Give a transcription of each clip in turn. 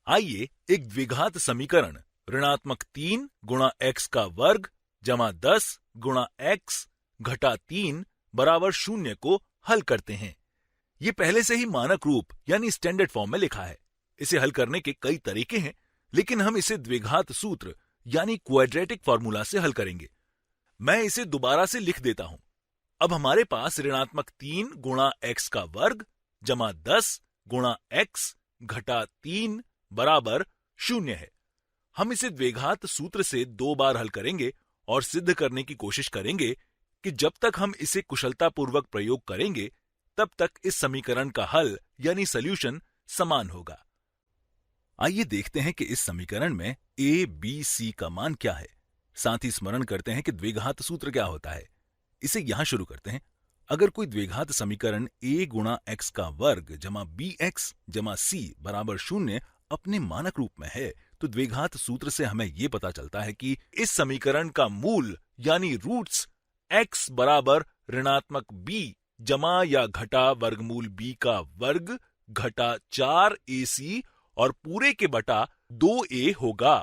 आइए एक द्विघात समीकरण ऋणात्मक 3 गुणा x का वर्ग जमा 10 गुणा x घटा 3 बराबर 0 को हल करते हैं। ये पहले से ही मानक रूप यानी स्टैंडर्ड फॉर्म में लिखा है। इसे हल करने के कई तरीके हैं, लेकिन हम इसे द्विघात सूत्र यानी क्वाड्रेटिक फॉर्मूला से हल करेंगे। मैं इसे दोबारा से लिख देता हूं। अब हमारे पास ऋणात्मक 3 गुणा x का वर्ग जमा 10 गुणा x घटा 3 बराबर 0 है। हम इसे द्विघात सूत्र से 2 बार हल करेंगे और सिद्ध करने की कोशिश करेंगे कि जब तक हम इसे कुशलतापूर्वक प्रयोग करेंगे तब तक इस समीकरण का हल यानी सॉल्यूशन समान होगा। आइए देखते हैं कि इस समीकरण में a, b, c का मान क्या है। साथ ही स्मरण करते हैं कि द्विघात सूत्र क्या होता है। इसे यहां शुरू करते हैं। अगर कोई द्विघात समीकरण a गुणा x का वर्ग जमा bx जमा c बराबर 0 अपने मानक रूप में है, तो द्विघात सूत्र से हमें यह पता चलता है कि इस समीकरण का मूल यानी रूट्स x बराबर ऋणात्मक b जमा या घटा वर्गमूल b का वर्ग घटा 4ac और पूरे के बटा 2a होगा।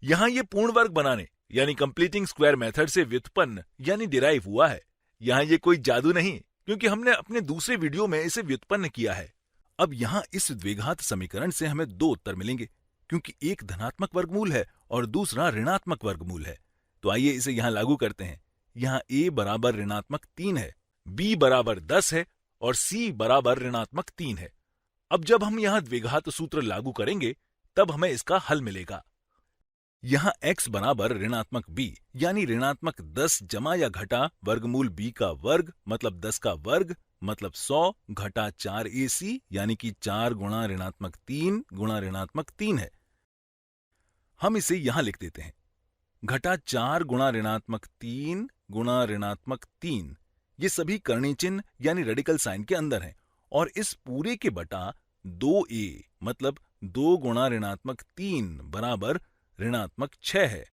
यहां यह पूर्ण वर्ग बनाने यानी कंप्लीटिंग स्क्वायर मेथड से व्युत्पन्न यानी डिराइव हुआ है। यहां यह कोई जादू नहीं, क्योंकि हमने अपने दूसरे वीडियो में इसे व्युत्पन्न किया है। अब यहां इस द्विघात समीकरण से हमें 2 उत्तर मिलेंगे, क्योंकि एक धनात्मक वर्गमूल है और दूसरा ऋणात्मक वर्गमूल है। तो आइए इसे यहां लागू करते हैं। यहां a बराबर ऋणात्मक 3 है, b बराबर 10 है और c बराबर ऋणात्मक 3 है। अब जब हम यहां द्विघात सूत्र लागू करेंगे तब हमें इसका हल मिलेगा। यहां x बराबर ऋणात्मक b यानी ऋणात्मक 10 जमा या घटा वर्गमूल b का वर्ग मतलब 10 का वर्ग मतलब 100 घटा 4ac यानी कि 4 गुणा ऋणात्मक 3 गुणा ऋणात्मक 3 है। हम इसे यहां लिख देते हैं। घटा 4 गुणा ऋणात्मक 3 गुणा ऋणात्मक 3, ये सभी करणी चिन्ह यानी रेडिकल साइन के अंदर हैं और इस पूरे के बटा 2a मतलब 2 गुणा ऋणात्मक 3 बराबर ऋणात्मक 6 है।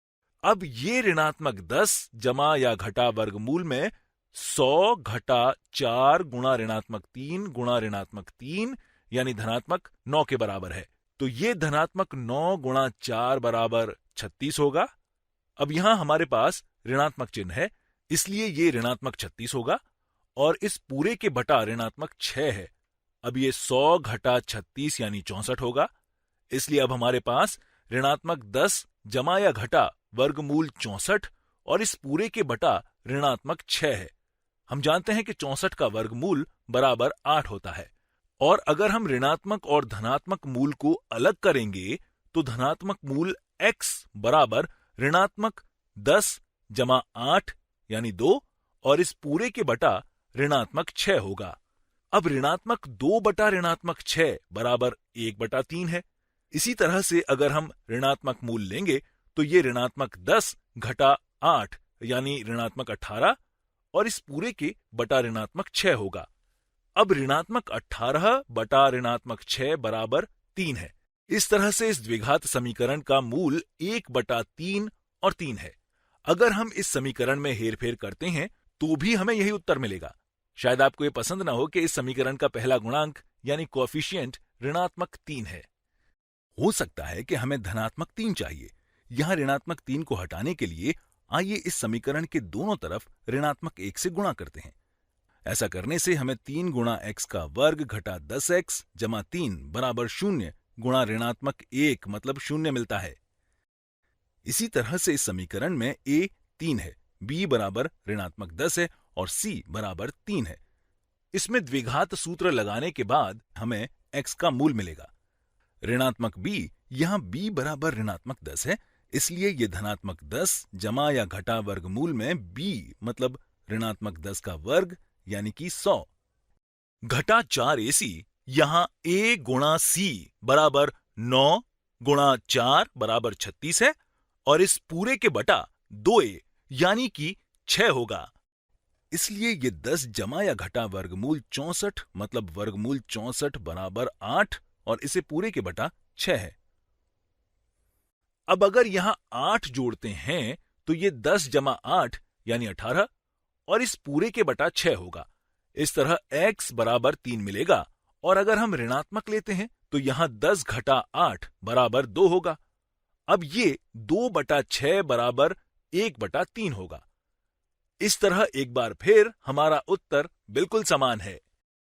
अब ये ऋणात्मक 10 जमा या घटा वर्गमूल में 100 घटा 4 गुणा ऋणात्मक 3 गुणा ऋणात्मक 3 यानी धनात्मक 9 के बराबर है। तो ये धनात्मक 9 गुणा 4 बराबर 36 होगा। अब यहां हमारे पास ऋणात्मक चिन्ह है, इसलिए ये ऋणात्मक 36 होगा और इस पूरे के बटा ऋणात्मक 6 है। अब ये 100 घटा 36 यानी 64 होगा। इसलिए अब हमारे पास ऋणात्मक 10 जमा या घटा वर्गमूल 64 और इस पूरे के बटा ऋणात्मक 6 है। हम जानते हैं कि 64 का वर्गमूल बराबर 8 होता है और अगर हम ऋणात्मक और धनात्मक मूल को अलग करेंगे तो धनात्मक मूल x बराबर ऋणात्मक 10 जमा 8 यानी 2 और इस पूरे के बटा ऋणात्मक 6 होगा। अब ऋणात्मक 2 बटा ऋणात्मक 6 बराबर 1 बटा 3 है। इसी तरह से अगर हम ऋणात्मक मूल लेंगे तो ये ऋणात्मक 10 घटा 8 यानी ऋणात्मक 18 और इस पूरे के बटा ऋणात्मक 6 होगा। अब ऋणात्मक 18 बटा ऋणात्मक 6 बराबर 3 है। इस तरह से इस द्विघात समीकरण का मूल 1 बटा 3 और 3 है। अगर हम इस समीकरण में हेरफेर करते हैं तो भी हमें यही उत्तर मिलेगा। शायद आपको यह पसंद ना हो कि इस समीकरण का पहला गुणांक यानी कोएफिशिएंट ऋणात्मक 3 है। हो सकता है कि हमें धनात्मक 3 चाहिए। यहां ऋणात्मक 3 को हटाने के लिए आइए इस समीकरण के दोनों तरफ ऋणात्मक 1 से गुणा करते हैं। ऐसा करने से हमें 3 गुणा x का वर्ग घटा 10x जमा 3 बराबर 0 गुणा ऋणात्मक 1 मतलब 0 मिलता है। इसी तरह से इस समीकरण में a 3 है, b बराबर ऋणात्मक 10 है और c बराबर 3 है। इसमें द्विघात सूत्र लगाने के बाद हमें x का मूल मिलेगा। ऋणात्मक b, यहां b बराबर ऋणात्मक 10 है, इसलिए यह धनात्मक 10 जमा या घटा वर्गमूल में b मतलब ऋणात्मक 10 का वर्ग यानी कि 100 घटा 4ac, यहां a गुणा c बराबर 9 गुणा 4 बराबर 36 है और इस पूरे के बटा 2a यानी कि 6 होगा। इसलिए ये 10 जमा या घटा वर्गमूल 64 मतलब वर्गमूल 64 बराबर 8 और इसे पूरे के बटा 6 है। अब अगर यहां 8 जोड़ते हैं तो ये 10 जमा 8 यानी 18 और इस पूरे के बटा 6 होगा। इस तरह x बराबर 3 मिलेगा और अगर हम ऋणात्मक लेते हैं तो तो यहां 10 घटा 8 बराबर 2 होगा। अब ये 2/6 बराबर 1/3 होगा। इस तरह एक बार फिर हमारा उत्तर बिल्कुल समान है।